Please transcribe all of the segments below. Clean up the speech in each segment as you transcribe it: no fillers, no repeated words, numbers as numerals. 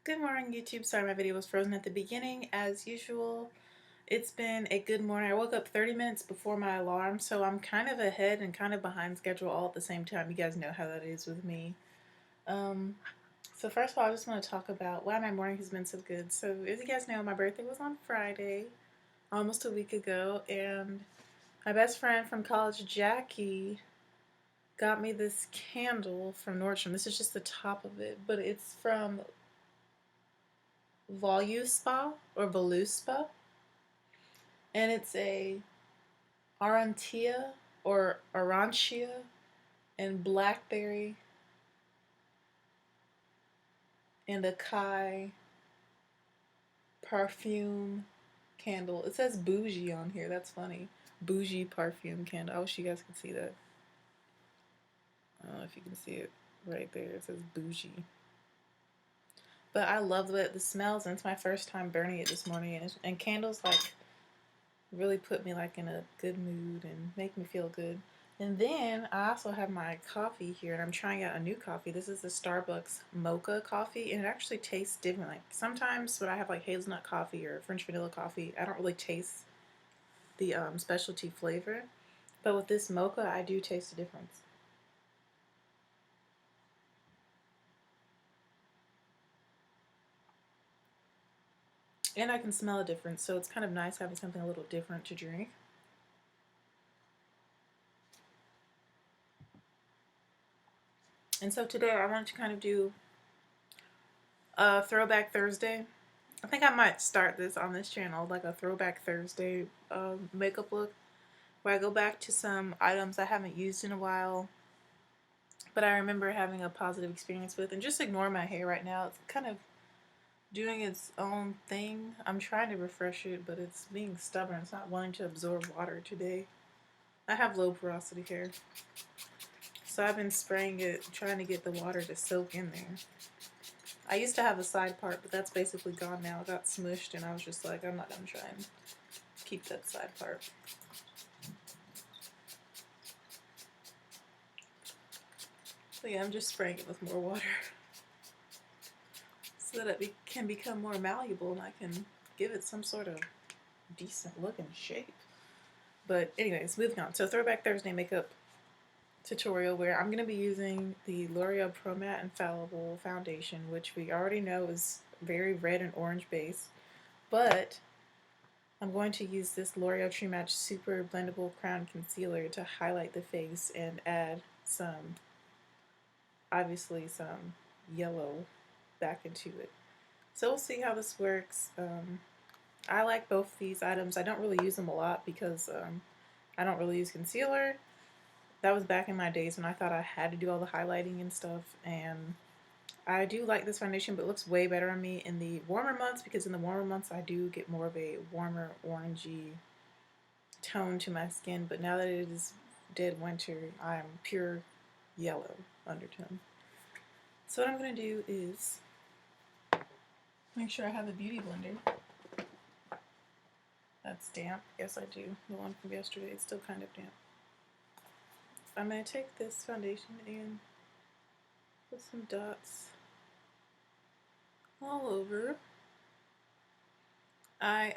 Good morning, YouTube. Sorry my video was frozen at the beginning. As usual, it's been a good morning. I woke up 30 minutes before my alarm, so I'm kind of ahead and kind of behind schedule all at the same time. You guys know how that is with me. So first of all, I just want to talk about why my morning has been so good. So as you guys know, my birthday was on Friday, almost a week ago, and my best friend from college, Jackie, got me this candle from Nordstrom. This is just the top of it, but it's from Voluspa or Voluspa, and it's a Arantia or Arancia and blackberry and acai perfume candle. It says bougie on here. That's funny. Bougie perfume candle. I wish you guys could see that. I don't know if you can see it right there. It says bougie. But I love the way it smells, and it's my first time burning it this morning. And candles like really put me like in a good mood and make me feel good. And then I also have my coffee here, and I'm trying out a new coffee. This is the Starbucks mocha coffee, and it actually tastes different. Like sometimes when I have like hazelnut coffee or French vanilla coffee, I don't really taste the specialty flavor, but with this mocha, I do taste the difference. And I can smell a difference, so it's kind of nice having something a little different to drink. And so today I wanted to kind of do a Throwback Thursday. I think I might start this on this channel, like a Throwback Thursday makeup look, where I go back to some items I haven't used in a while, but I remember having a positive experience with. And just ignore my hair right now. It's kind of doing its own thing. I'm trying to refresh it, but it's being stubborn. It's not wanting to absorb water today. I have low porosity hair, so I've been spraying it, trying to get the water to soak in there. I used to have a side part, but that's basically gone now. It got smushed, and I was just like, I'm not going to try and keep that side part. So yeah, I'm just spraying it with more water so that it can become more malleable and I can give it some sort of decent looking shape. But anyways, moving on. So Throwback Thursday makeup tutorial, where I'm going to be using the L'Oreal Pro Matte Infallible foundation, which we already know is very red and orange base, but I'm going to use this L'Oreal True Match Super Blendable Crown Concealer to highlight the face and add some, obviously some yellow back into it. So we'll see how this works. I like both these items. I don't really use them a lot because I don't really use concealer. That was back in my days when I thought I had to do all the highlighting and stuff, and I do like this foundation, but it looks way better on me in the warmer months, because in the warmer months I do get more of a warmer orangey tone to my skin, but now that it is dead winter, I am pure yellow undertone. So what I'm going to do is make sure I have a beauty blender. That's damp. Yes, I do. The one from yesterday, it's still kind of damp. I'm going to take this foundation and put some dots all over. I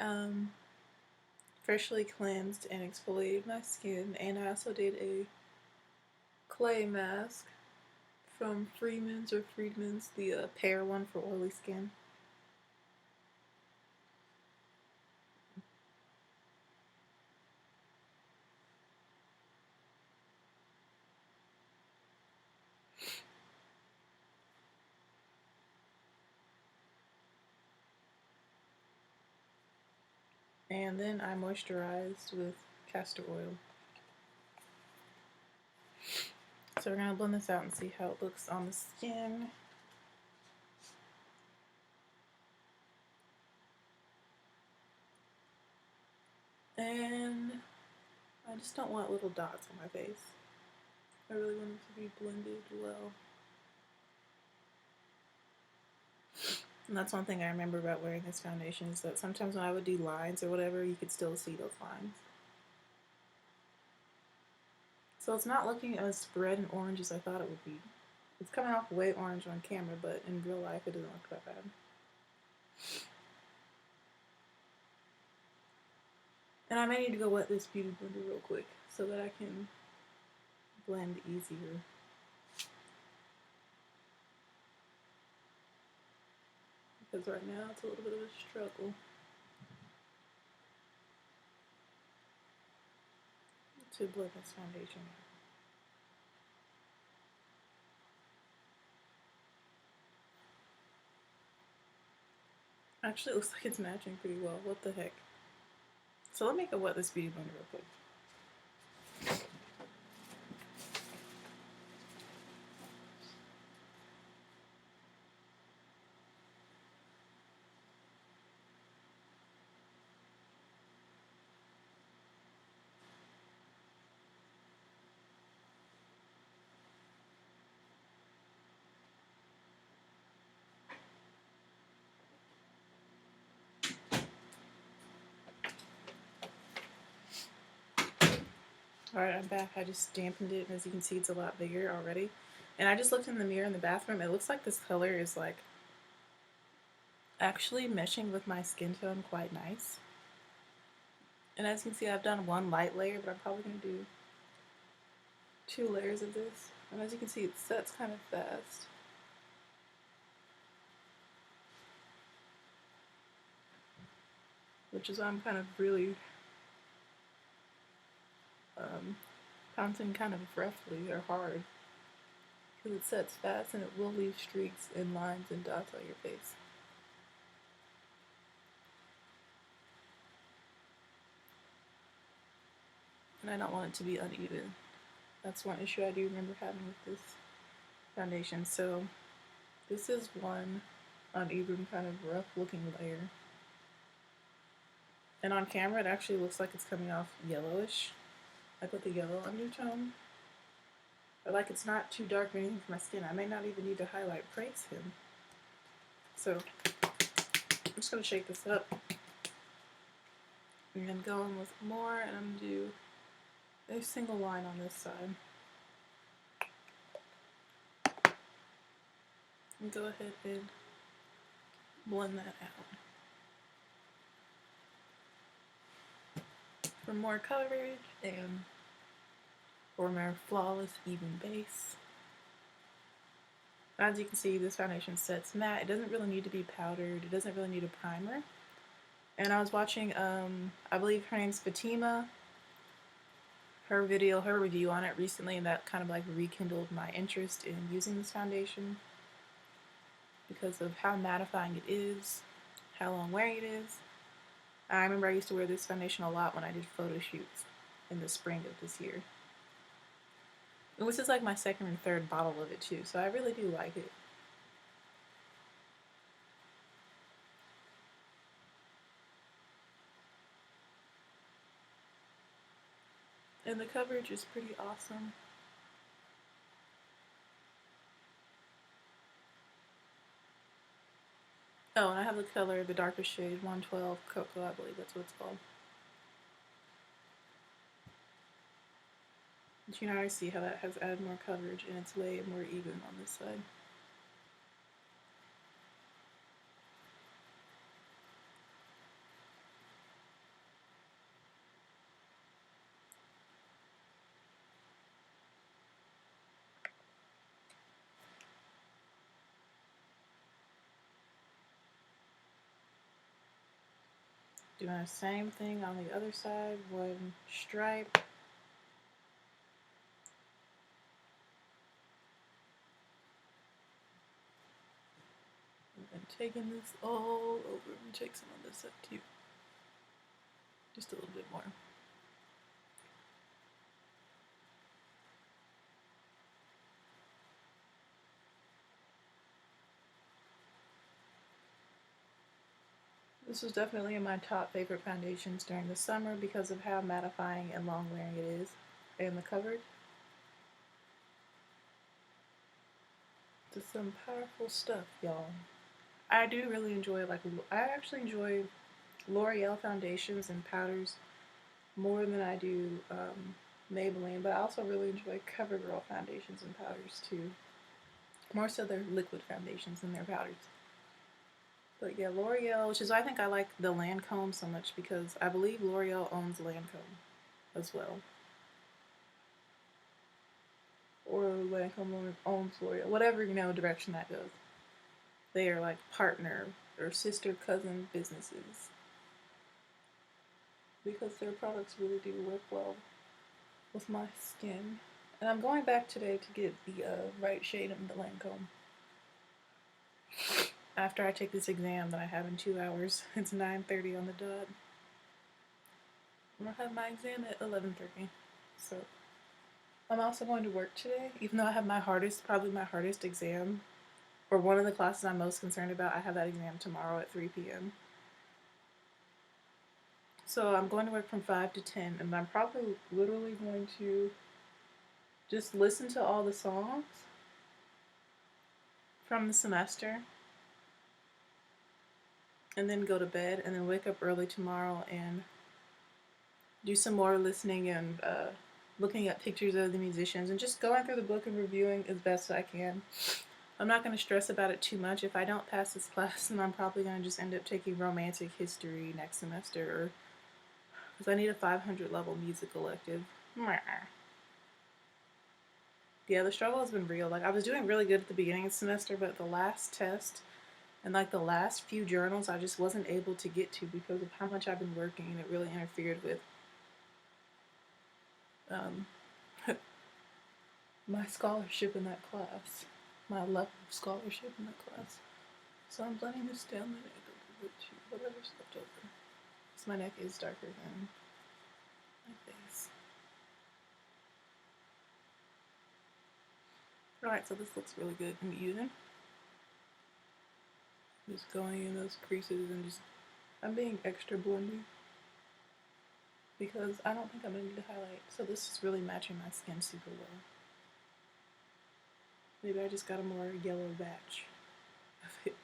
freshly cleansed and exfoliated my skin, and I also did a clay mask from Freeman's, the pear one for oily skin. And then I moisturized with castor oil. So we're going to blend this out and see how it looks on the skin. And I just don't want little dots on my face. I really want it to be blended well. And that's one thing I remember about wearing this foundation, is that sometimes when I would do lines or whatever, you could still see those lines. So it's not looking as red and orange as I thought it would be. It's coming off way orange on camera, but in real life it doesn't look that bad. And I may need to go wet this beauty blender real quick so that I can blend easier. Because right now it's a little bit of a struggle to blend this foundation. Actually, it looks like it's matching pretty well. What the heck? So let me go wet this beauty blender real quick. Alright, I'm back. I just dampened it, and as you can see, it's a lot bigger already. And I just looked in the mirror in the bathroom. It looks like this color is like actually meshing with my skin tone quite nice. And as you can see, I've done one light layer, but I'm probably going to do 2 layers of this. And as you can see, it sets kind of fast. Which is why I'm kind of really pouncing kind of roughly or hard. Because it sets fast and it will leave streaks and lines and dots on your face. And I don't want it to be uneven. That's one issue I do remember having with this foundation. So this is one uneven, kind of rough looking layer. And on camera it actually looks like it's coming off yellowish, like with the yellow undertone. But like it's not too dark or anything for my skin. I may not even need to highlight praise him. So I'm just going to shake this up. And then go in with more, and I'm going to do a single line on this side. And go ahead and blend that out. For more coverage and for more flawless, even base. As you can see, this foundation sets matte. It doesn't really need to be powdered. It doesn't really need a primer. And I was watching, I believe her name's Fatima, her review on it recently, and that kind of like rekindled my interest in using this foundation because of how mattifying it is, how long wearing it is. I remember I used to wear this foundation a lot when I did photo shoots in the spring of this year. And this is like my second or third bottle of it too, so I really do like it. And the coverage is pretty awesome. Oh, and I have the color, the darkest shade, 112 Cocoa, I believe that's what it's called. But you can already see how that has added more coverage and it's way more even on this side. Doing the same thing on the other side, one stripe. And taking this all over and take some of this up too. Just a little bit more. This was definitely in my top favorite foundations during the summer because of how mattifying and long wearing it is and the coverage. Just some powerful stuff, y'all. I do really enjoy, I actually enjoy L'Oreal foundations and powders more than I do Maybelline, but I also really enjoy CoverGirl foundations and powders too. More so their liquid foundations than their powders. But yeah, L'Oreal, which is why I think I like the Lancome so much, because I believe L'Oreal owns Lancome as well. Or Lancome owns L'Oreal. Whatever, direction that goes. They are like partner or sister cousin businesses. Because their products really do work well with my skin. And I'm going back today to get the right shade of the Lancome. After I take this exam that I have in 2 hours. It's 9:30 on the dot. I'm gonna have my exam at 11:30. So I'm also going to work today, even though I have probably my hardest exam, or one of the classes I'm most concerned about. I have that exam tomorrow at 3 p.m. So I'm going to work from 5 to 10, and I'm probably literally going to just listen to all the songs from the semester, and then go to bed, and then wake up early tomorrow and do some more listening and looking at pictures of the musicians, and just going through the book and reviewing as best I can. I'm not going to stress about it too much. If I don't pass this class, then I'm probably going to just end up taking romantic history next semester, because I need a 500 level music elective. Yeah, the struggle has been real. Like, I was doing really good at the beginning of the semester, but the last test and like the last few journals I just wasn't able to get to because of how much I've been working, and it really interfered with my scholarship in that class, my level of scholarship in that class. So I'm blending this down my neck a little bit too, whatever's left over. Because my neck is darker than my face. Alright, so this looks really good and even. Just going in those creases and I'm being extra blendy, because I don't think I'm going to need to highlight. So this is really matching my skin super well. Maybe I just got a more yellow batch of it.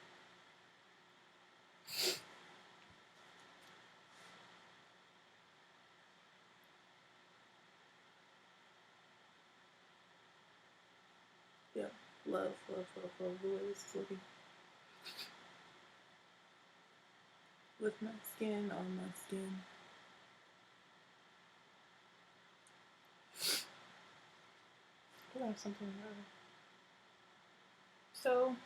Yeah, love the way this is looking. With my skin, on my skin. I have something wrong. So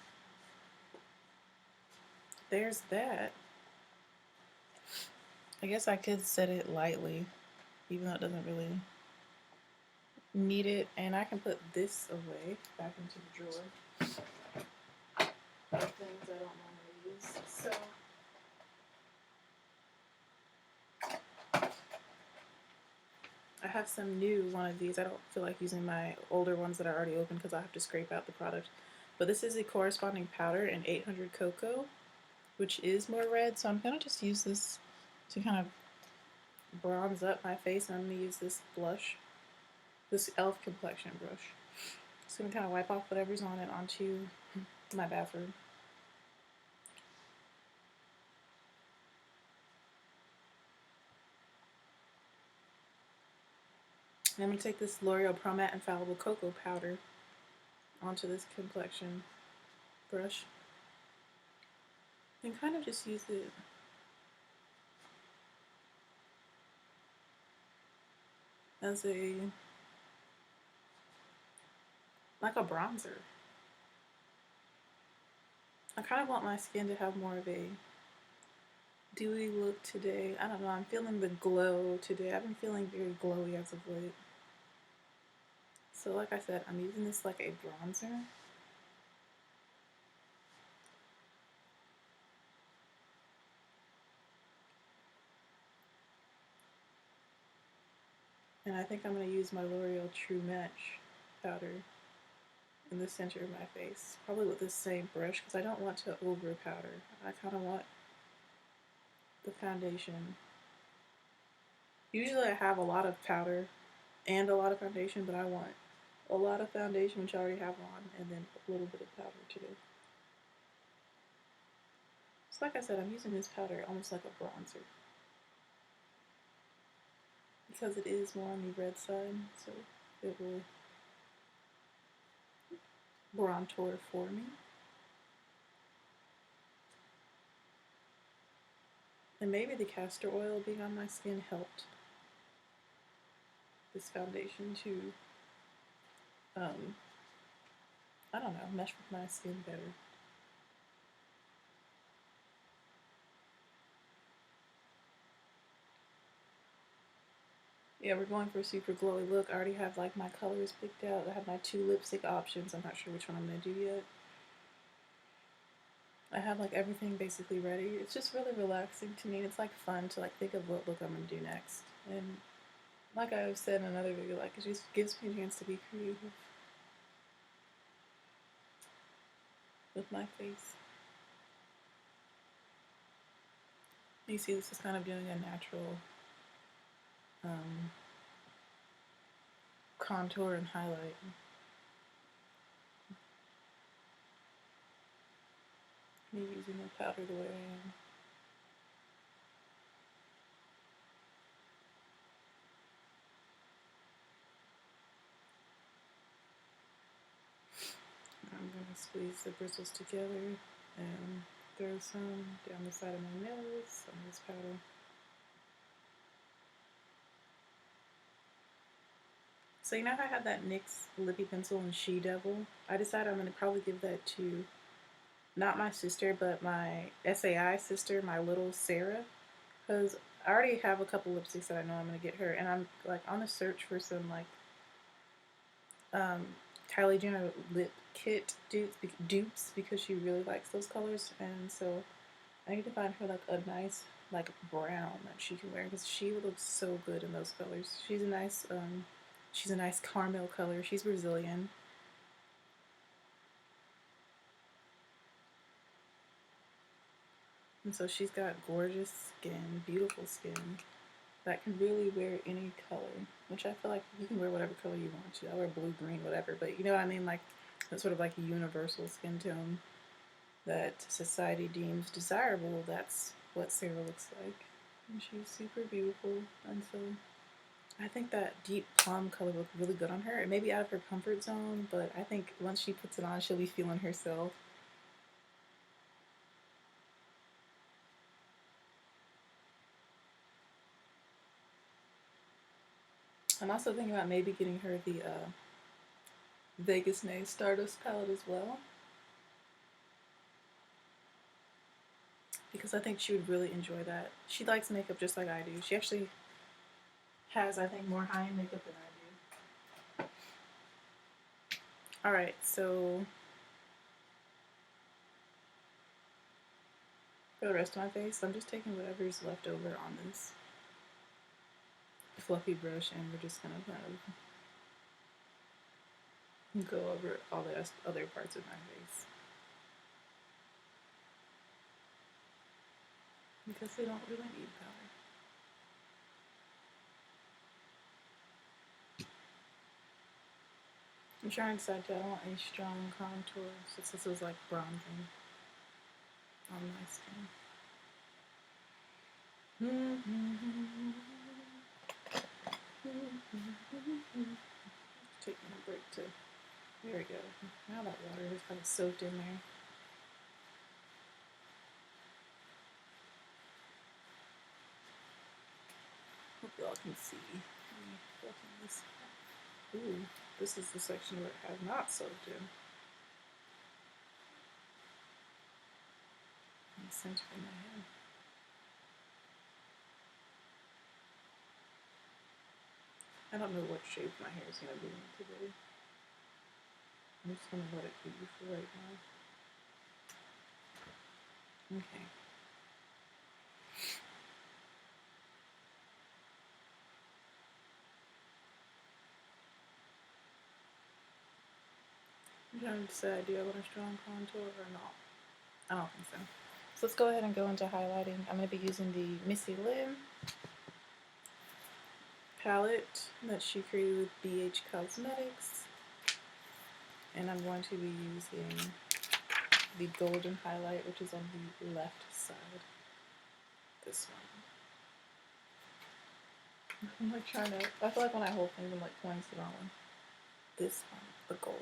there's that. I guess I could set it lightly, even though it doesn't really need it, and I can put this away back into the drawer of things I don't normally use. So I have some new one of these. I don't feel like using my older ones that are already open because I have to scrape out the product. But this is a corresponding powder in 800 Cocoa, which is more red, so I'm going to just use this to kind of bronze up my face, and I'm going to use this blush, this e.l.f. complexion brush. Just going to kind of wipe off whatever's on it onto my bathroom. And I'm going to take this L'Oreal Pro Matte Infallible Cocoa Powder onto this complexion brush and kind of just use it as like a bronzer. I kind of want my skin to have more of a dewy look today. I don't know, I'm feeling the glow today. I've been feeling very glowy as of late. So like I said, I'm using this like a bronzer. And I think I'm going to use my L'Oreal True Match powder in the center of my face. Probably with this same brush, because I don't want to over powder. I kind of want the foundation. Usually I have a lot of powder and a lot of foundation, but I want a lot of foundation, which I already have on, and then a little bit of powder too. So like I said, I'm using this powder almost like a bronzer, because it is more on the red side, so it will bronzer for me. And maybe the castor oil being on my skin helped this foundation to, I don't know, mesh with my skin better. Yeah, we're going for a super glowy look. I already have like my colors picked out. I have my 2 lipstick options. I'm not sure which one I'm going to do yet. I have like everything basically ready. It's just really relaxing to me. It's like fun to like think of what look I'm going to do next. And like I've said in another video, like it just gives me a chance to be creative with my face. You see, this is kind of doing a natural contour and highlight. Me using the powder the way I am. I'm going to squeeze the bristles together and throw some down the side of my nose, some of this powder. So you know how I have that NYX lippy pencil in She Devil? I decided I'm going to probably give that to not my sister, but my SAI sister, my little Sarah, because I already have a couple lipsticks that I know I'm going to get her, and I'm like on the search for some like Kylie Jenner lip kit dupes because she really likes those colors, and so I need to find her like a nice like brown that she can wear because she looks so good in those colors. She's a nice caramel color. She's Brazilian. And so she's got gorgeous skin, beautiful skin that can really wear any color, which I feel like you can wear whatever color you want to. I wear blue, green, whatever, but you know what I mean? Like that's sort of like a universal skin tone that society deems desirable. That's what Sarah looks like. And she's super beautiful. And so I think that deep plum color looked really good on her. It may be out of her comfort zone, but I think once she puts it on, she'll be feeling herself. I'm also thinking about maybe getting her the Vegas May Stardust palette as well, because I think she would really enjoy that. She likes makeup just like I do. She actually has, I think, more high-end makeup than I do. Alright, so for the rest of my face, I'm just taking whatever's left over on this fluffy brush, and we're just gonna kind of go over all the other parts of my face, because they don't really need powder. I'm trying to decide, do I want a strong contour, since this is like bronzing on my skin. Taking a break to, there we go. Now that water is kind of soaked in there. Hope y'all can see. Ooh, this is the section where it has not soaked in. In the center of my head. I don't know what shape my hair is going to be in today. I'm just going to let it be for right now. Okay. I'm trying to decide, do I want a strong contour or not? I don't think so. So let's go ahead and go into highlighting. I'm going to be using the Missy Lim palette that she created with BH Cosmetics. And I'm going to be using the golden highlight, which is on the left side. This one. I'm like trying to, I feel like when I hold things, I'm like pointing to the wrong one. This one, the gold.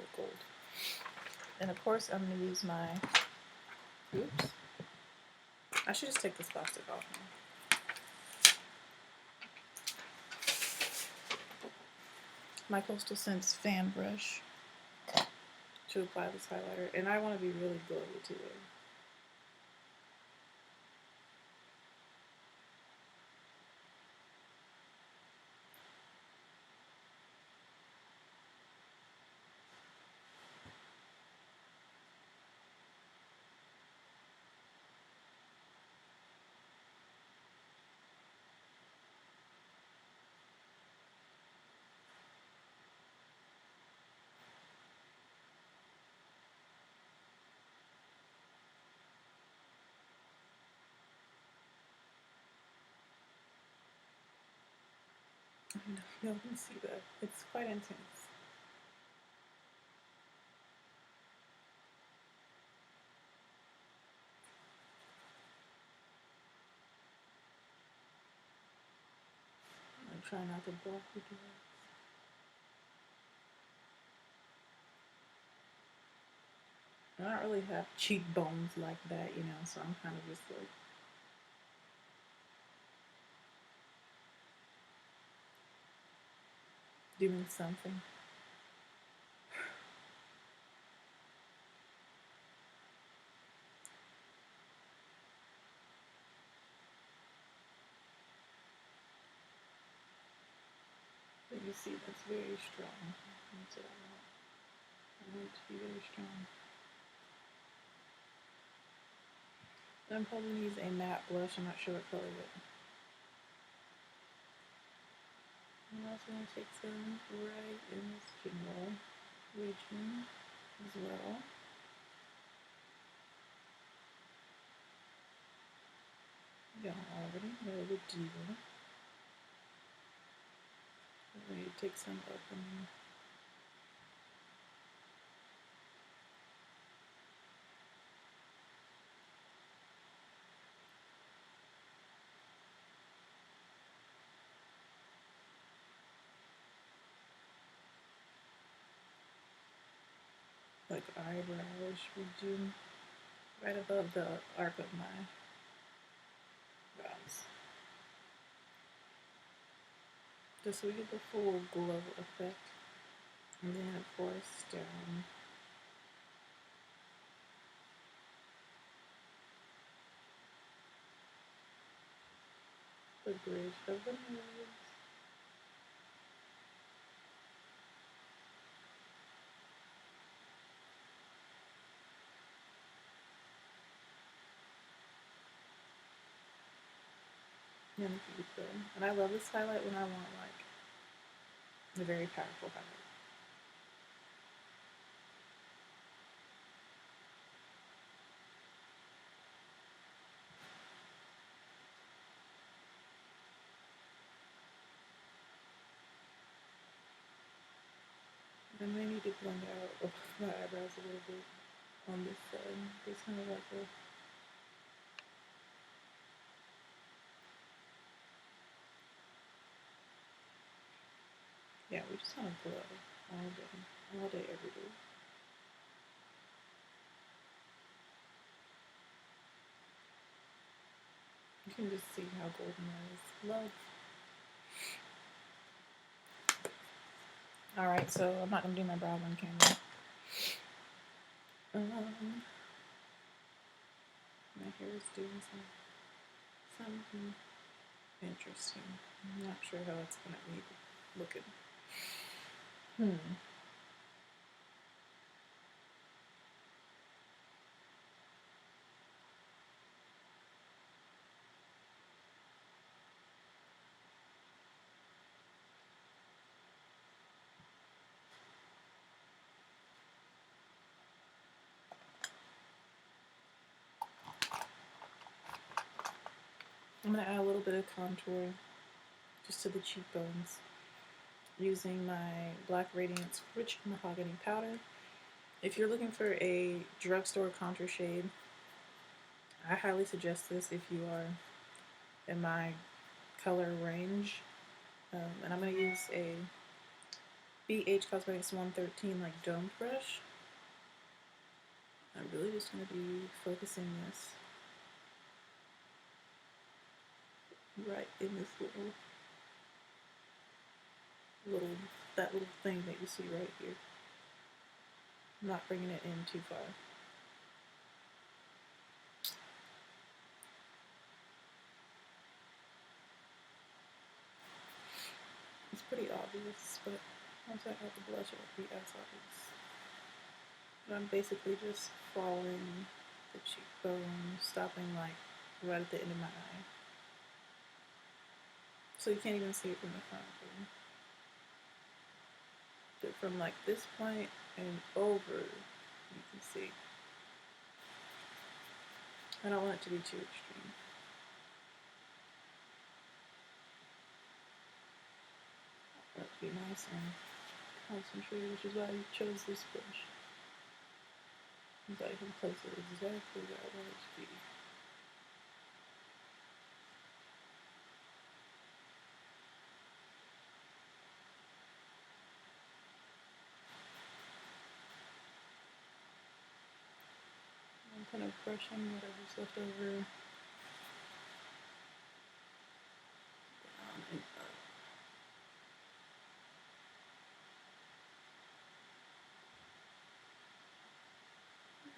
And of course, I'm going to use my, oops. I should just take this plastic off now. my Coastal Scents fan brush to apply this highlighter, and I want to be really glowy too. Y'all can see that. It's quite intense. I'm trying not to block the doors. I don't really have cheekbones like that, you know, so I'm kind of just like doing something. But you see, that's very strong. That's what I want. I want it to be very strong. I'm probably going to use a matte blush. I'm not sure what color yet. I'm also going to take some right in this general region as well. Yeah, already know the deal. I'm going to take some up and like eyebrows would do right above the arc of my brows. Just so we get the full glow effect. And then of course down the bridge of the nose. And keep going. And I love this highlight when I want like a very powerful highlight. I may need to blend out my eyebrows a little bit on this side. It's kind of like a yeah, we just want to glow all day, every day. You can just see how golden that is. Love. Alright, so I'm not going to do my brows on camera. My hair is doing something interesting. I'm not sure how it's going to be looking. I'm going to add a little bit of contour just to the cheekbones using my Black Radiance Rich Mahogany Powder. If you're looking for a drugstore contour shade, I highly suggest this if you are in my color range. And I'm going to use a BH Cosmetics 113 like domed brush. I'm really just going to be focusing this right in this little that little thing that you see right here. I'm not bringing it in too far. It's pretty obvious, but once I add the blush, it won't be as obvious. But I'm basically just following the cheekbone, stopping like right at the end of my eye. So you can't even see it from the front. But from like this point and over, you can see. I don't want it to be too extreme. I want it to be nice and concentrated, which is why I chose this brush. So I can place it exactly where I want it to be. I'm kind of brushing whatever's left over down and up.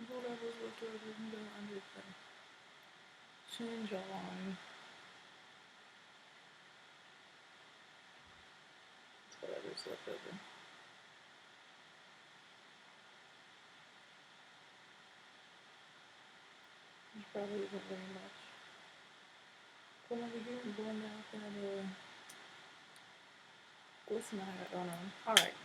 Whatever's left over can go under the chin, jawline. That's whatever's left over. Which probably isn't very much. Come over here and blend out that glisten I got going on. Alright.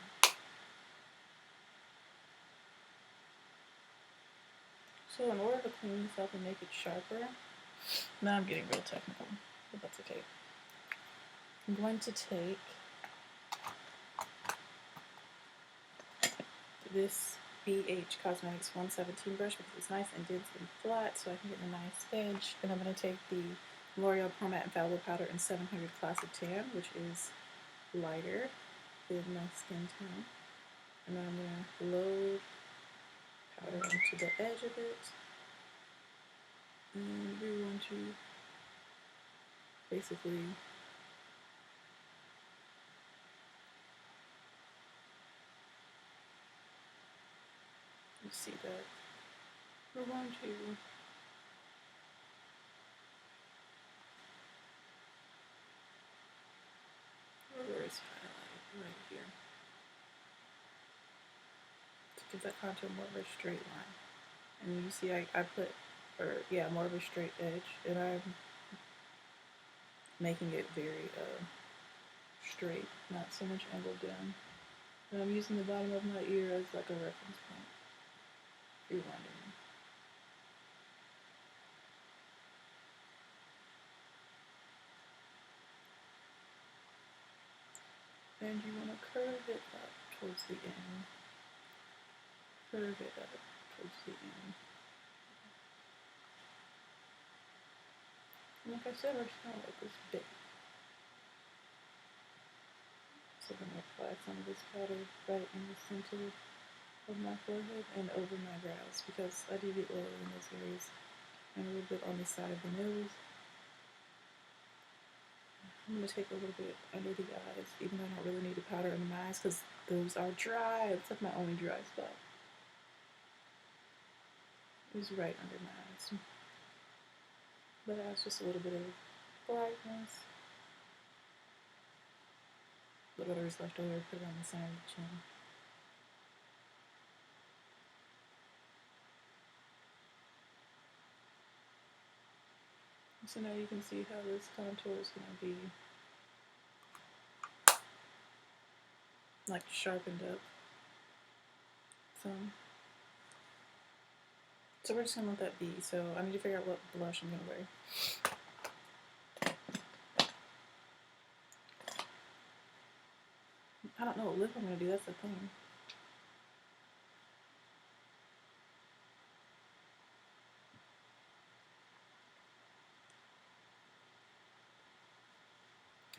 So in order to clean this up and make it sharper, now I'm getting real technical, but that's okay. I'm going to take this BH Cosmetics 117 brush because it's nice and dense and flat, so I can get a nice edge. And I'm going to take the L'Oreal Pro Matte Infallible Powder in 700 Classic Tan, which is lighter than my skin tone. And then I'm going to load powder onto the edge of it. And we're going to basically you see that we're going to reverse highlight right here to give that contour more of a straight line. And you see I put, more of a straight edge, and I'm making it very straight, not so much angled down. And I'm using the bottom of my ear as like a reference point. You're wondering. And you want to curve it up towards the end. Curve it up towards the end. And like I said, we're just going to let this bake. So I'm going to apply some of this powder right in the center of my forehead and over my brows because I do get oil in those areas and a little bit on the side of the nose. I'm going to take a little bit under the eyes, even though I don't really need the powder under my eyes because those are dry. It's like my only dry spot. It's right under my eyes. But adds just a little bit of brightness. Whatever's left over, put it on the side of the chin. So now you can see how this contour is going to be like sharpened up some. So we're just going to let that be. So I need to figure out what blush I'm going to wear. I don't know what lip I'm going to do, that's the thing.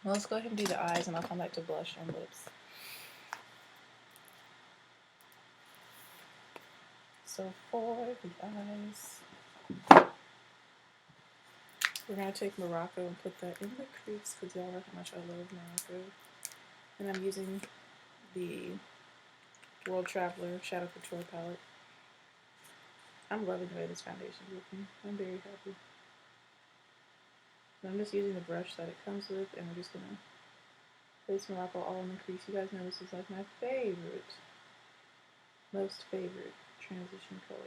Well, let's go ahead and do the eyes and I'll come back to blush and lips. So for the eyes, we're going to take Morocco and put that in the crease because y'all know how much I love Morocco. And I'm using the World Traveler Shadow Couture palette. I'm loving the way this foundation is looking. I'm very happy. So I'm just using the brush that it comes with, and we're just gonna place Morocco all in the crease. You guys know this is like my favorite, most favorite transition color.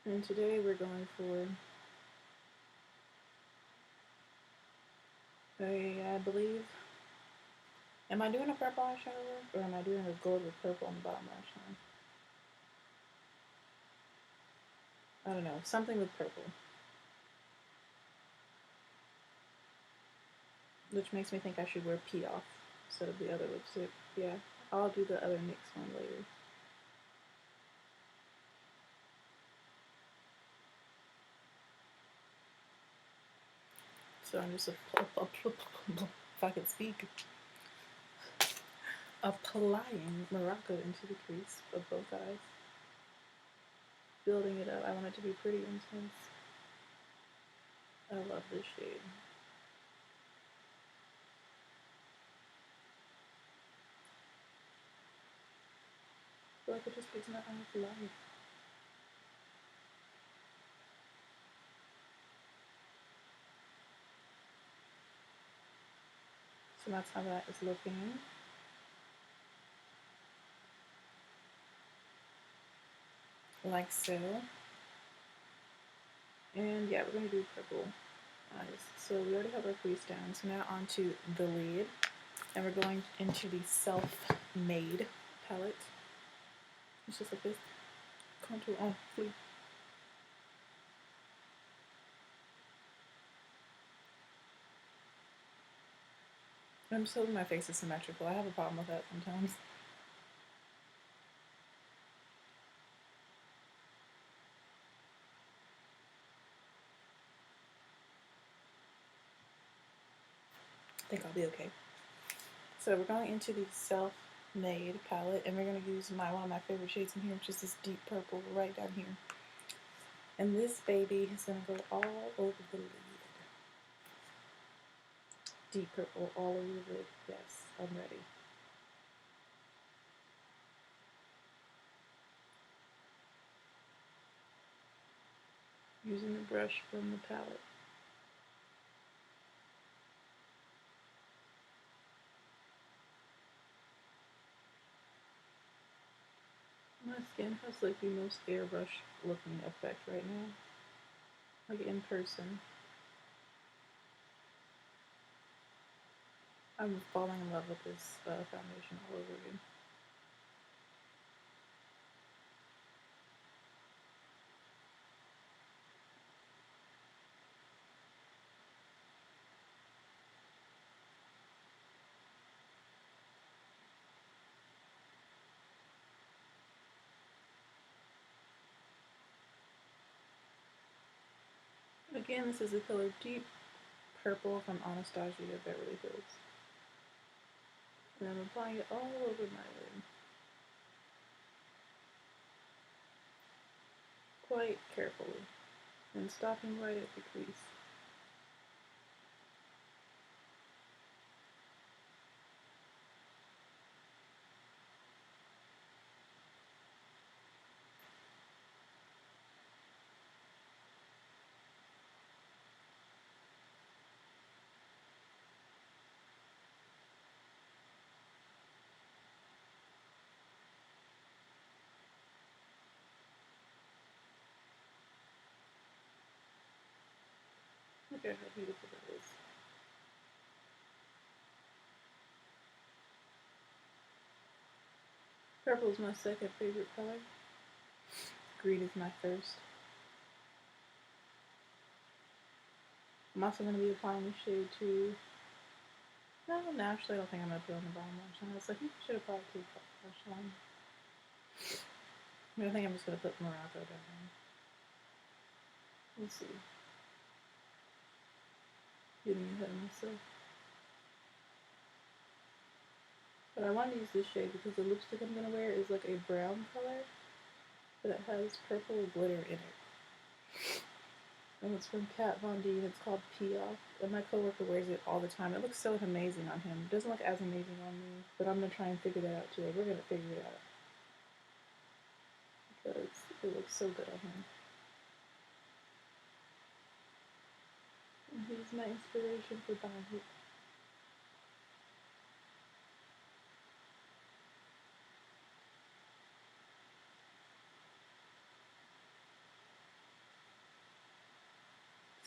And today we're going for I believe, am I doing a purple eyeshadow look, or am I doing a gold with purple on the bottom lash line? I don't know, something with purple. Which makes me think I should wear P off instead of the other lipstick. Yeah, I'll do the other NYX one later. So I'm just, if I could speak, applying Morocco into the crease of both eyes. Building it up. I want it to be pretty intense. I love this shade. I feel like it just gives my eyes life. So that's how that is looking. Like so. And yeah, we're going to do purple eyes. So we already have our crease down. So now onto the lid. And we're going into the self-made palette. It's just like this. Contour on fleek. I'm just hoping my face is symmetrical. I have a problem with that sometimes. I think I'll be okay. So we're going into the self-made palette, and we're going to use one of my favorite shades in here, which is this deep purple right down here. And this baby is going to go all over the lid. Deep purple all over the lid. Yes, I'm ready. Using the brush from the palette. My skin has like the most airbrush looking effect right now. Like in person. I'm falling in love with this foundation all over again. Again, this is the color Deep Purple from Anastasia Beverly Hills. And I'm applying it all over my lid. Quite carefully. And stopping right at the crease. Look at how beautiful that is. Purple is my second favorite color. Green is my first. I'm also going to be applying the shade to... No, actually I don't think I'm going to put it on the bottom lash line. I was like, you should apply it to the top lash line. I think I'm just going to put Morocco down there. Let's see. Getting ahead of myself. But I want to use this shade because the lipstick I'm going to wear is like a brown color, but it has purple glitter in it. And it's from Kat Von D, and it's called Pee Off. And my coworker wears it all the time. It looks so amazing on him. It doesn't look as amazing on me, but I'm gonna try and figure that out too. Like, we're gonna figure it out because it looks so good on him. And he's my inspiration for buying it.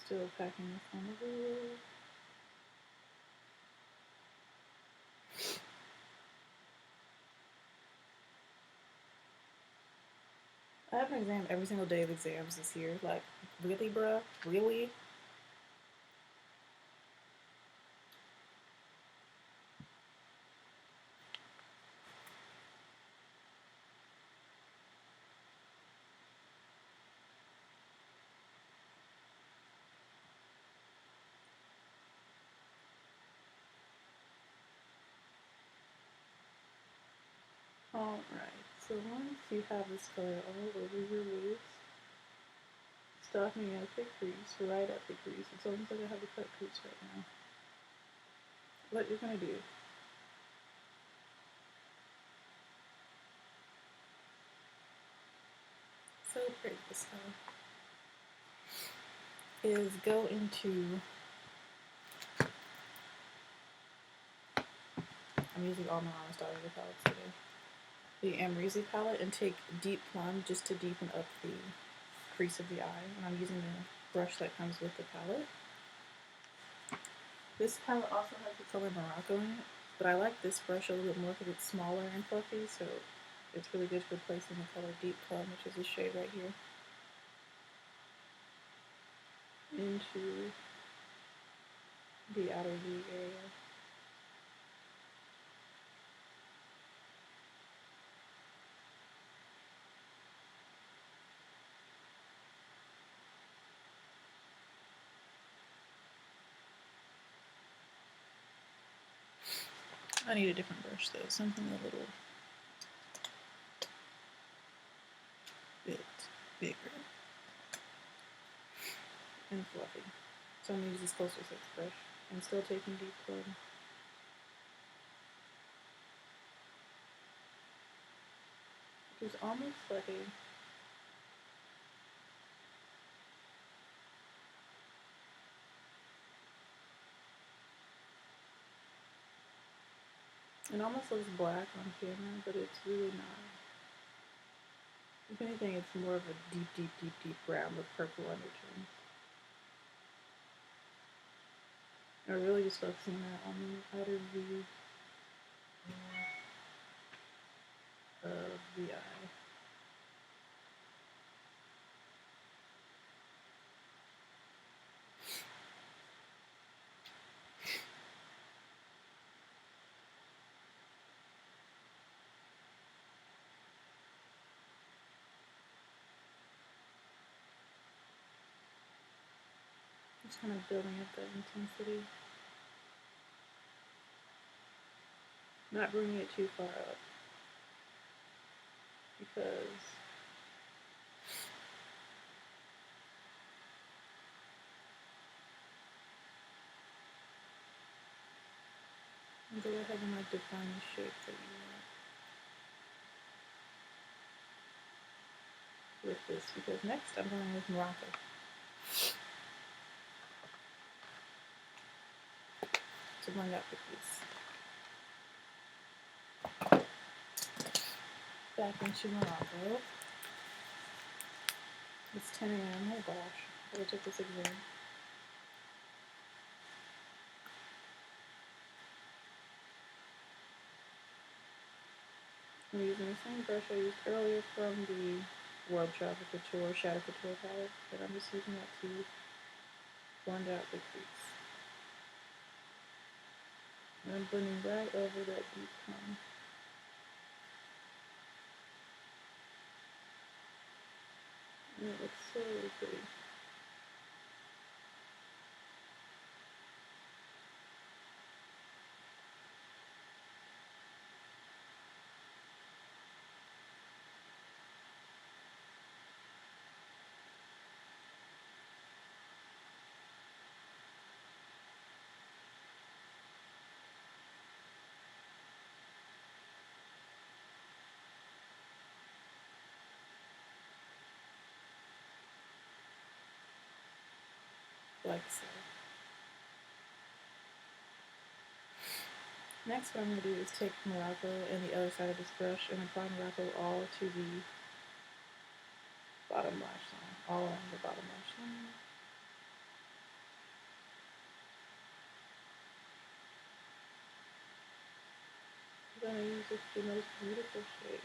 Still packing this on the wheel. I have an exam every single day of exams this year. Like, really, bruh? Really? Alright, so once you have this color all over your waist, stop me at the crease, right at the crease. It's almost like I have a cut crease right now. What you're gonna do so pretty this color is go into, I'm using all my Anastasia palettes today, the Amrezy palette, and take Deep Plum just to deepen up the crease of the eye, and I'm using the brush that comes with the palette. This palette also has the color Morocco in it, but I like this brush a little bit more because it's smaller and fluffy, so it's really good for placing the color Deep Plum, which is this shade right here, into the outer V area. I need a different brush though, something a little bit bigger and fluffy. So I'm going to use this Closer 6 brush. I'm still taking Deep Plum. Which is almost like a it almost looks black on camera, but it's really not. If anything, it's more of a deep, deep, deep, deep brown with purple undertones. I'm really just focusing that on the outer V of the eye. Just kind of building up that intensity. Not bringing it too far up, because go ahead and like define the shape that you want with this, because next I'm going with Morocco. To blend out the crease. Back into Morocco. It's 10 a.m. Oh gosh, I gotta take this exam. I'm using the same brush I used earlier from the World Travel Couture Shadow Couture palette, but I'm just using that to blend out the crease. And I'm blending right over that deep plum. And it looks so pretty. like so. Next, what I'm going to do is take Morocco and the other side of this brush and apply Morocco all to the bottom lash line, all along the bottom lash line. I'm going to use the most beautiful shade.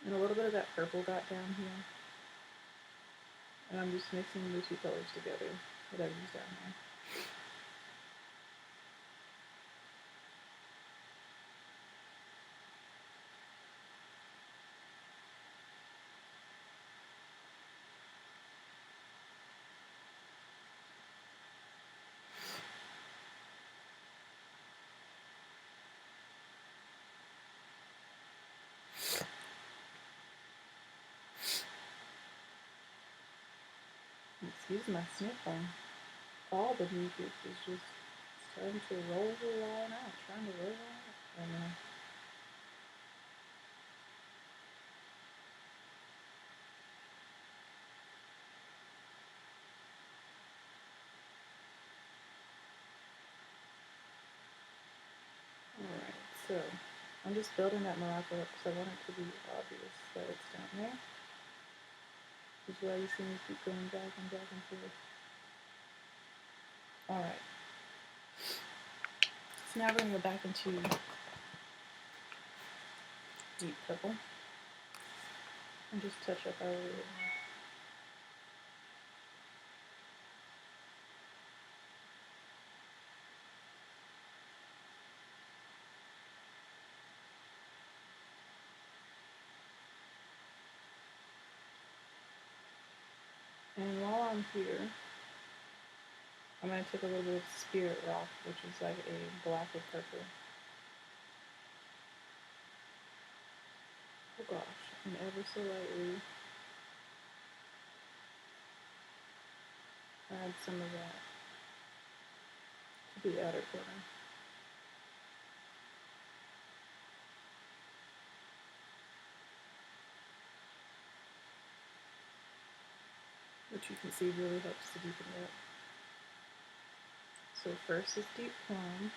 And a little bit of that purple got down here. And I'm just mixing the two colors together that I've used down there. Excuse my sniffling. All the mucus is just starting to roll on out, trying to roll on out. I know. Alright, so I'm just building that Morocco up because I want it to be obvious that it's down there. Which is why you see me keep going back and forth. Alright. So now we're going to go back into deep purple and just touch up our lid. And while I'm here, I'm going to take a little bit of Spirit Rock, which is like a black with purple. Oh gosh, and ever so lightly add some of that to the outer corner. Which you can see really helps to deepen it up. So first is Deep Plum.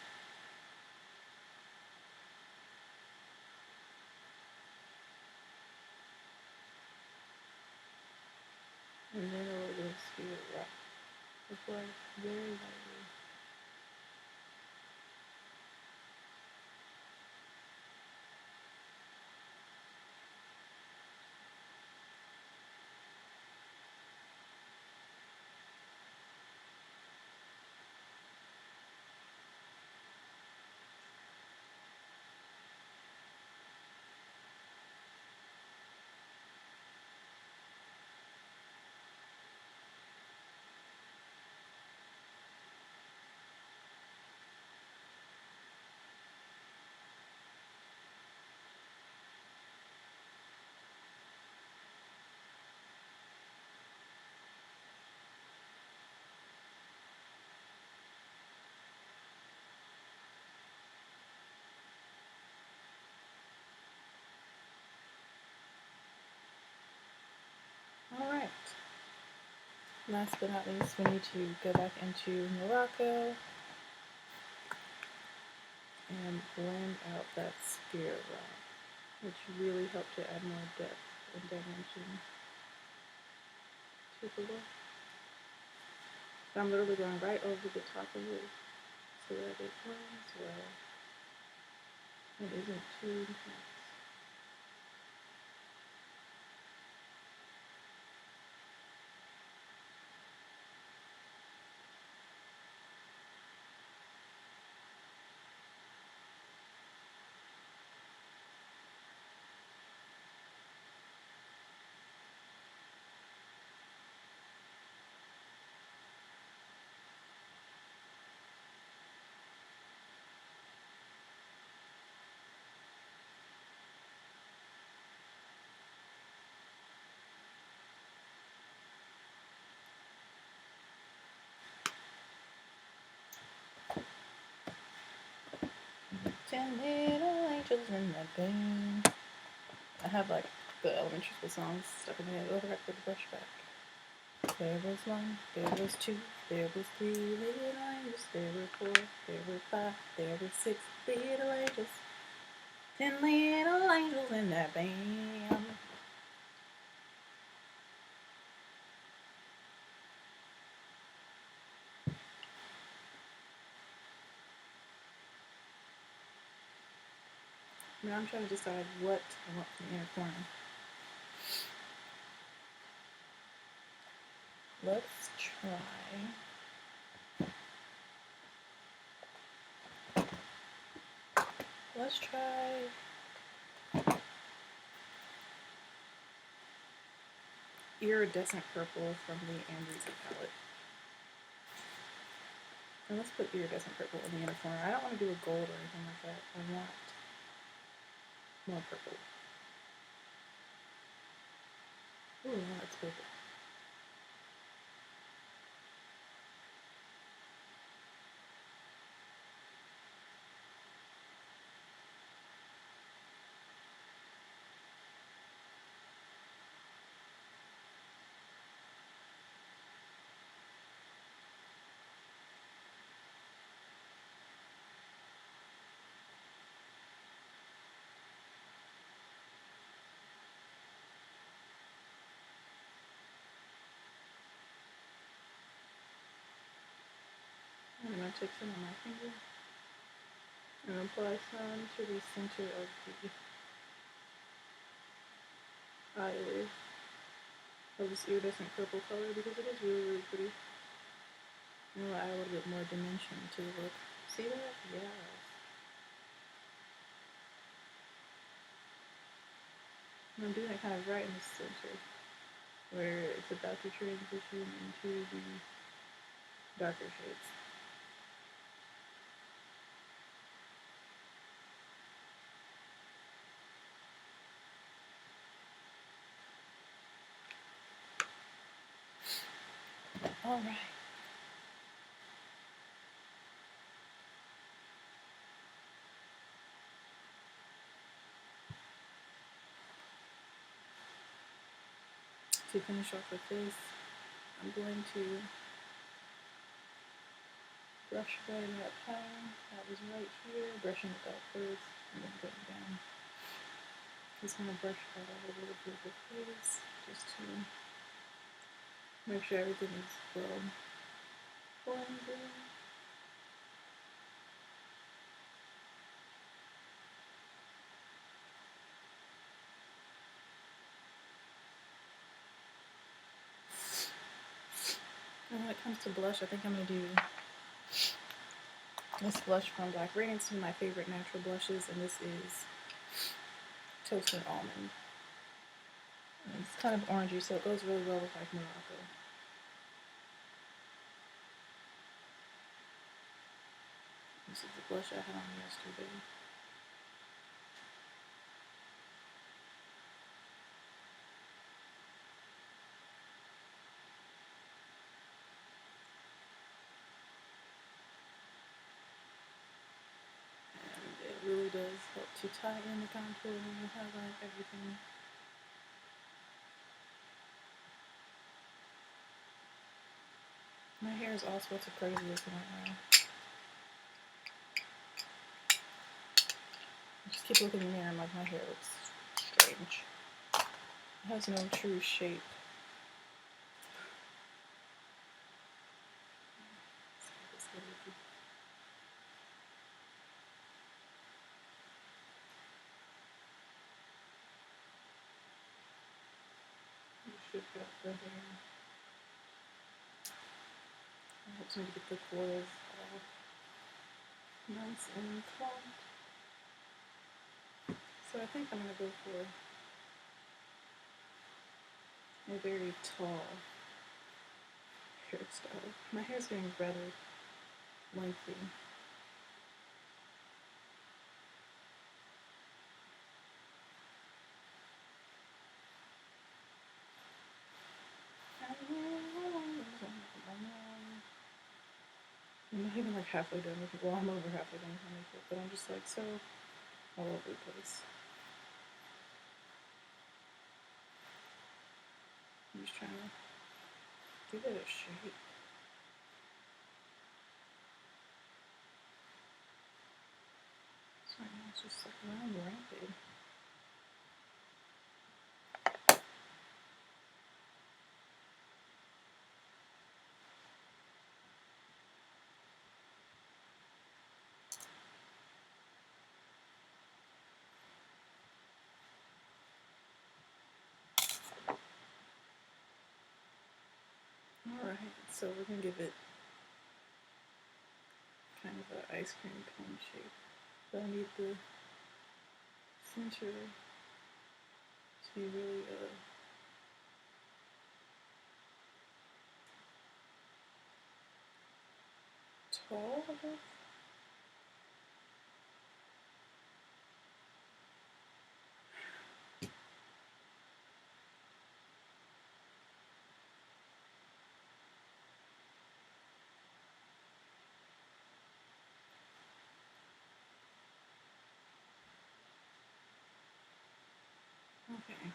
And then a little bit of Spirit Rock. Apply very lightly. Alright. Last but not least, we need to go back into Morocco and blend out that Spirit Rock, which really helped to add more depth and dimension to the look. But I'm literally going right over the top of it so that it blends well. It isn't too intense. 10 little angels in that band. I have like the elementary school songs stuck in my head. Over back with the brush back. There was one, there was two, there was three little angels, there were four, there were five, there were 6 little angels. 10 little angels in that band. Now I'm trying to decide what I want from the inner corner. Let's try. Iridescent purple from the Andreessen palette. And let's put iridescent purple in the inner corner. I don't want to do a gold or anything like that. I want more purple. Ooh, now it's purple. I'm going to take some on my finger and apply some to the center of the eyelid of this iridescent purple color because it is really, really pretty. And it'll add a little bit more dimension to the look. See that? Yes. And I'm doing it kind of right in the center where it's about to transition into the darker shades. All right. To finish off with this, I'm going to brush away that pattern that was right here, brushing it up first, and then going down. Just want to brush that out a little bit with this, just to make sure everything is well blended. And when it comes to blush, I think I'm going to do this blush from Black Radiance, one of my favorite natural blushes, and this is Toasted Almond. And it's kind of orangey, so it goes really well with like Morocco. This is the blush I had on yesterday. Really does help to tie in the contour and highlight everything. My hair is all sorts of crazy looking right now. I just keep looking in the mirror and like my hair looks strange. It has no true shape. Shift up the hair. It helps me to get the coils all nice and clumped. So I think I'm going to go for a very tall hairstyle. My hair's getting rather lengthy. And I'm even like like halfway done with it. Well, I'm over halfway done with my makeup, but I'm just like so all over the place. I'm just trying to give it a shape. So now it's just like round rampant. Alright, so we're going to give it kind of an ice cream cone shape. But I need the center to be really tall, I guess. Okay.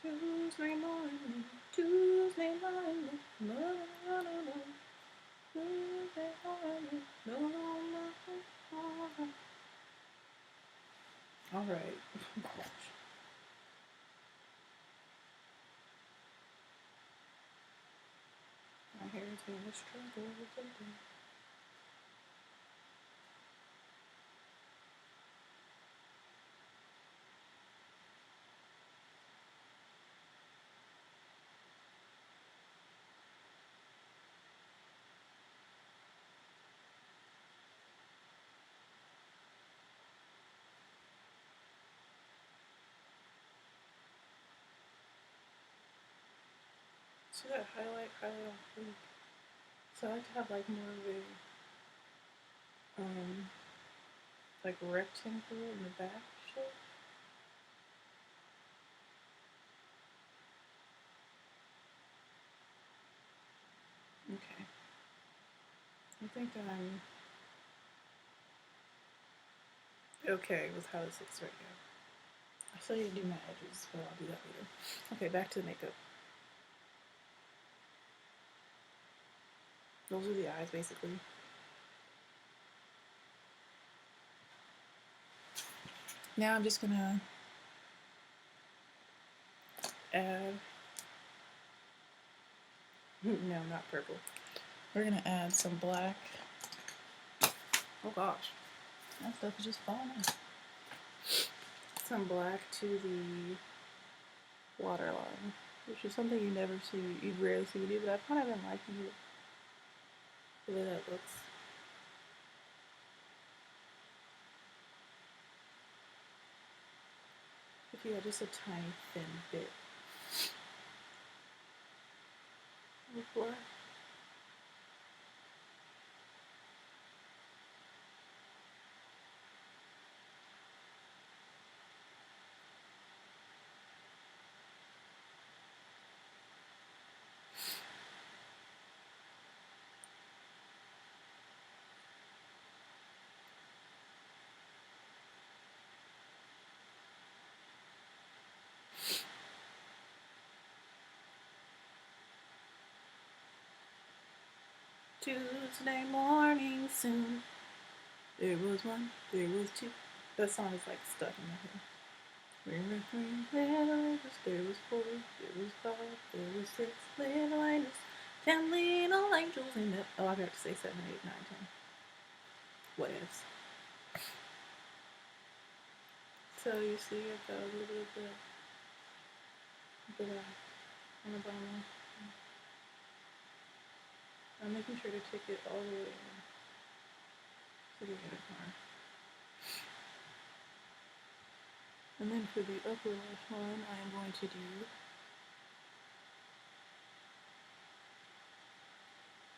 Tuesday morning, Tuesday morning, no, no, no, no. Tuesday morning, no, no, no, no. Alright. My hair is being a struggle today. See that highlight on pink? So I like to have like more of a like rectangle in the back shape. Okay. I think I'm okay with how this looks right now. I still need to do my edges, but I'll do that later. Okay, back to the makeup. Those are the eyes, basically. Now I'm just gonna add, no, not purple. We're gonna add some black. Oh gosh, that stuff is just falling off. Some black to the waterline, which is something you rarely see me do, but I've kind of been liking it, the way that looks. If you had just a tiny thin bit of black. Tuesday morning soon. There was one, there was two. That song is like stuck in my head. There was three little angels, there was four, there was five, there was six little angels, 10 little angels in that. Oh, I got to say 7, 8, 9, 10. What ifs? So you see, I've got a little bit of black on the bottom. I'm making sure to take it all the way in to the inner corner. And then for the upper lash line, I am going to do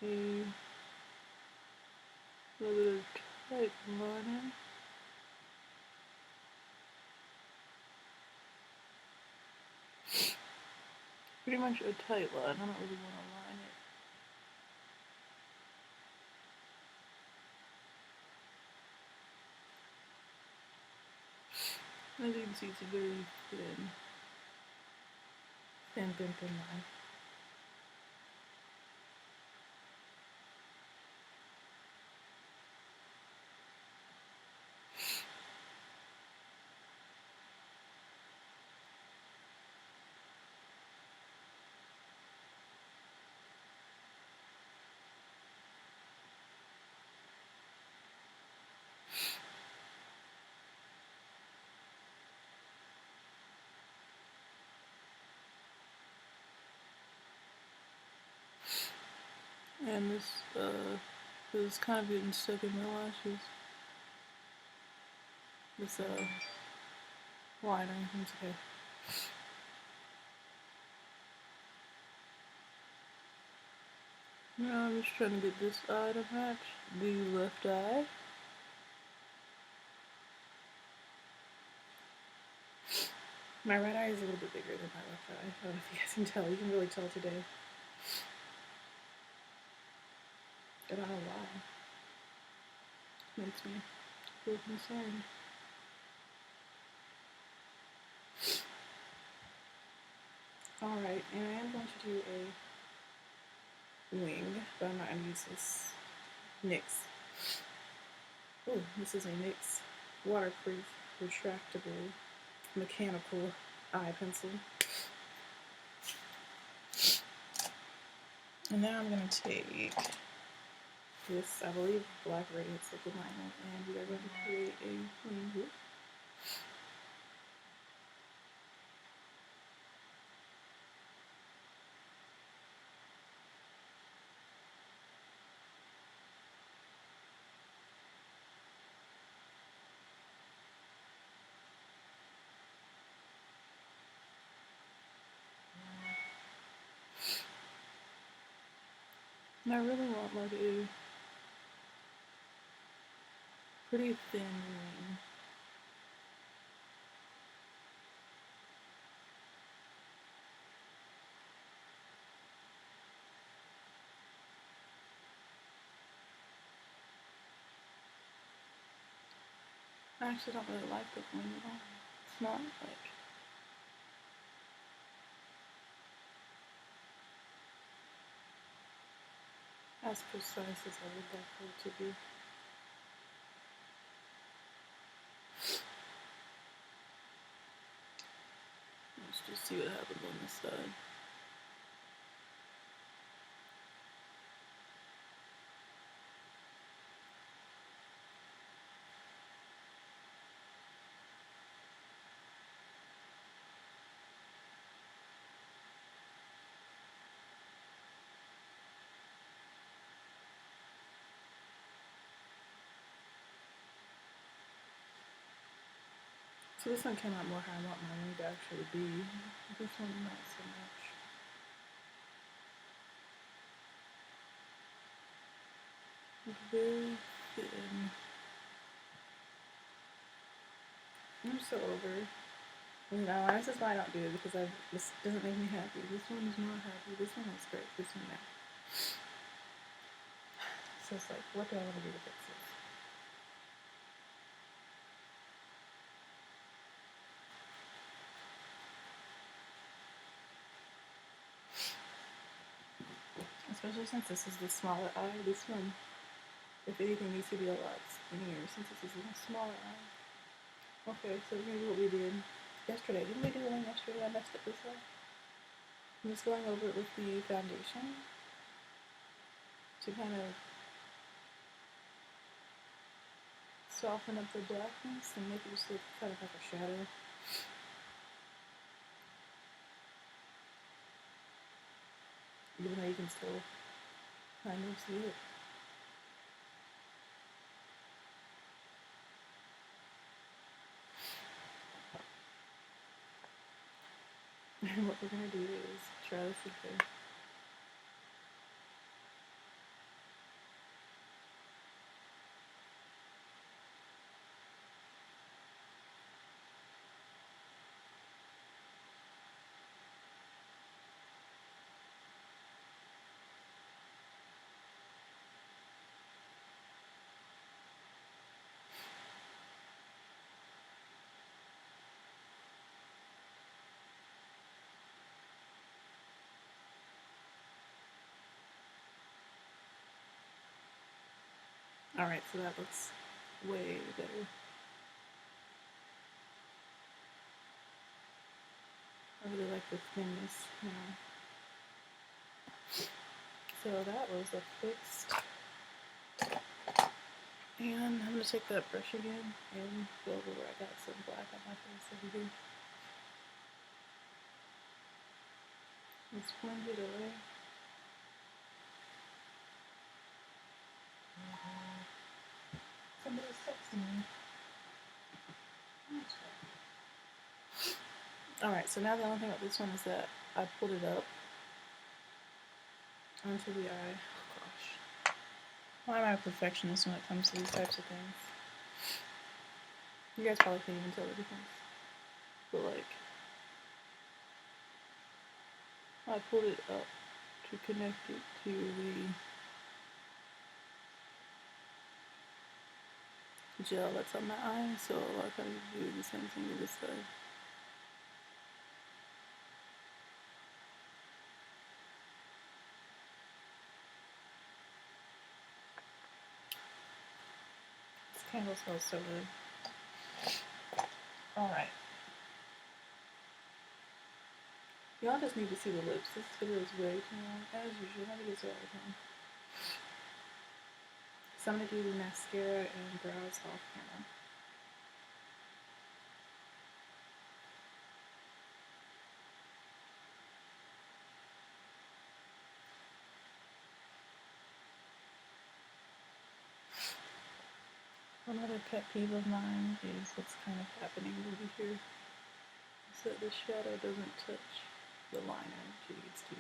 a little bit of tight lining. Pretty much a tight line. I don't really want to line it. As you can see, it's a very thin line. And this is kind of getting stuck in my lashes. This liner, it's okay. Now I'm just trying to get this eye to match the left eye. My right eye is a little bit bigger than my left eye. I don't know if you guys can tell. You can really tell today. I don't know why. It makes me feel concerned. Alright, and I am going to do a wing, but I'm not going to use this NYX. Oh, this is a NYX waterproof, retractable, mechanical eye pencil. And now I'm going to take this, I believe, black radiance liquid liner, and we are going to create a wing here. And I really want like a pretty thin wing. I actually don't really like the wing at all. It's not like as precise as I would like for it to be. Let's just see what happens on this side. So this one came out more how I want my wing to actually be. This one not so much. It's very thin. I'm so over. You know, this is why I don't do it, because this doesn't make me happy. This one is not happy. This one is great. This one now. So it's like, what do I want to do to fix this? Especially since this is the smaller eye. This one, if anything, needs to be a lot skinnier since this is a smaller eye. Okay, so here's what we did yesterday. Didn't we do one yesterday? I messed up this one. I'm just going over it with the foundation to kind of soften up the darkness and make it just look kind of like a shadow. Even though you can still kind of see it. And what we're going to do is try this again. Alright, so that looks way better. I really like the thinness now. So that was a fixed. And I'm going to take that brush again and go over where I got some black on my face over here. Let's blend it away. Somebody's texting me. Alright, so now the only thing about this one is that I pulled it up onto the eye. Oh gosh. Why am I a perfectionist when it comes to these types of things? You guys probably can't even tell the difference. But like, I pulled it up to connect it to the gel that's on my eye, so I kind of do the same thing with this side. This candle smells so good. Alright. Y'all just need to see the lips. This video is way too long, as usual. I do this all the time. So I'm going to do the mascara and brows off camera. Another pet peeve of mine is what's kind of happening over here. So the shadow doesn't touch the liner it needs to.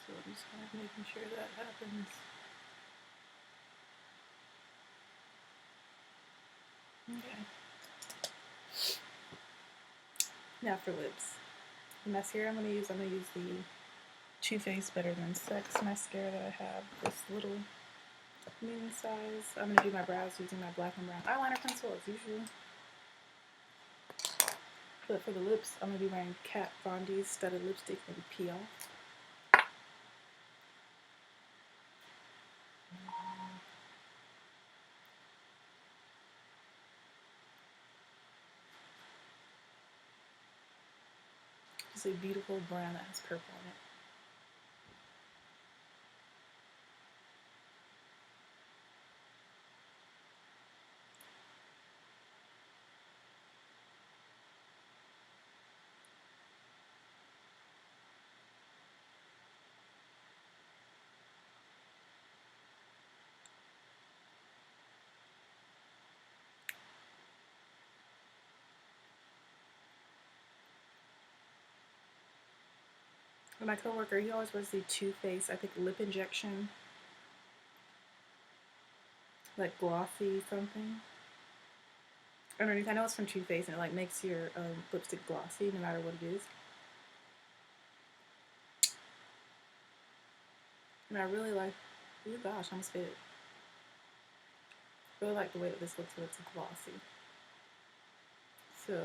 So I'm just kind of making sure that happens. Okay. Now for lips. The mascara I'm going to use the Too Faced Better Than Sex mascara that I have. This little mini size. I'm going to do my brows using my black and brown eyeliner pencil as usual. But for the lips, I'm going to be wearing Kat Von D's Studded Lipstick in Peel. It's a beautiful brown that has purple in it. My coworker, he always wears the Too Faced, I think, lip injection, like glossy something underneath. I know it's from Too Faced, and it like makes your lipstick glossy no matter what it is. And I really like, oh gosh, I almost fit. Really like the way that this looks when it's glossy. So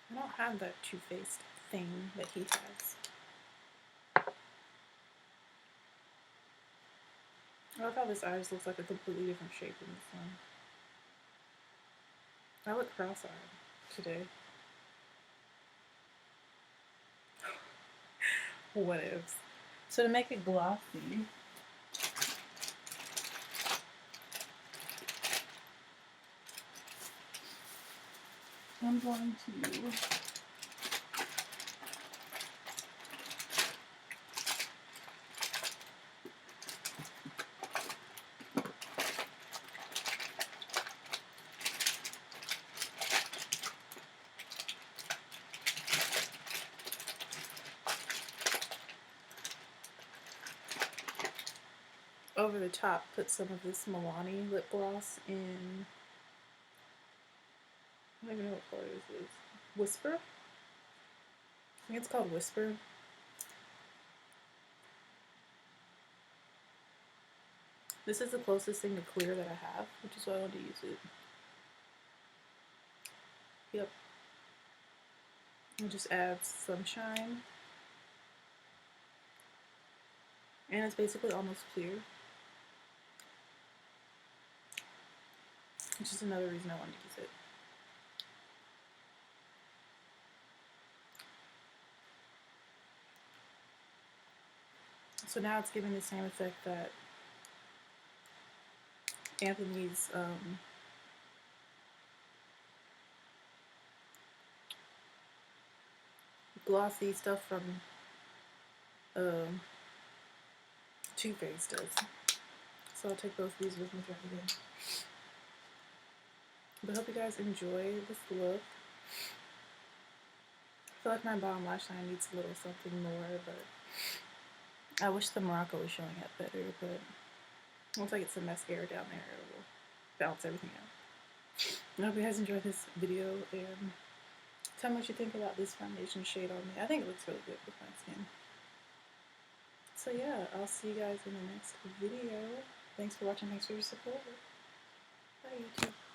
I don't have that Too Faced thing that he has. I love how this eyes looks like a completely different shape in this one. I look cross-eyed today. What ifs. So to make it glossy, I'm going to over the top put some of this Milani lip gloss in, I don't even know what color this is. Whisper? I think it's called Whisper. This is the closest thing to clear that I have, which is why I wanted to use it. Yep. It just adds some shine. And it's basically almost clear. Which is another reason I wanted to use it. So now it's giving the same effect that Anthony's glossy stuff from Too Faced does. So I'll take both of these with me throughout the day. But I hope you guys enjoy this look. I feel like my bottom lash line needs a little something more, but I wish the Morocco was showing up better, but once I get some mascara down there, it will balance everything out. I hope you guys enjoyed this video, and tell me what you think about this foundation shade on me. I think it looks really good with my skin. So yeah, I'll see you guys in the next video. Thanks for watching. Thanks for your support. Bye, YouTube.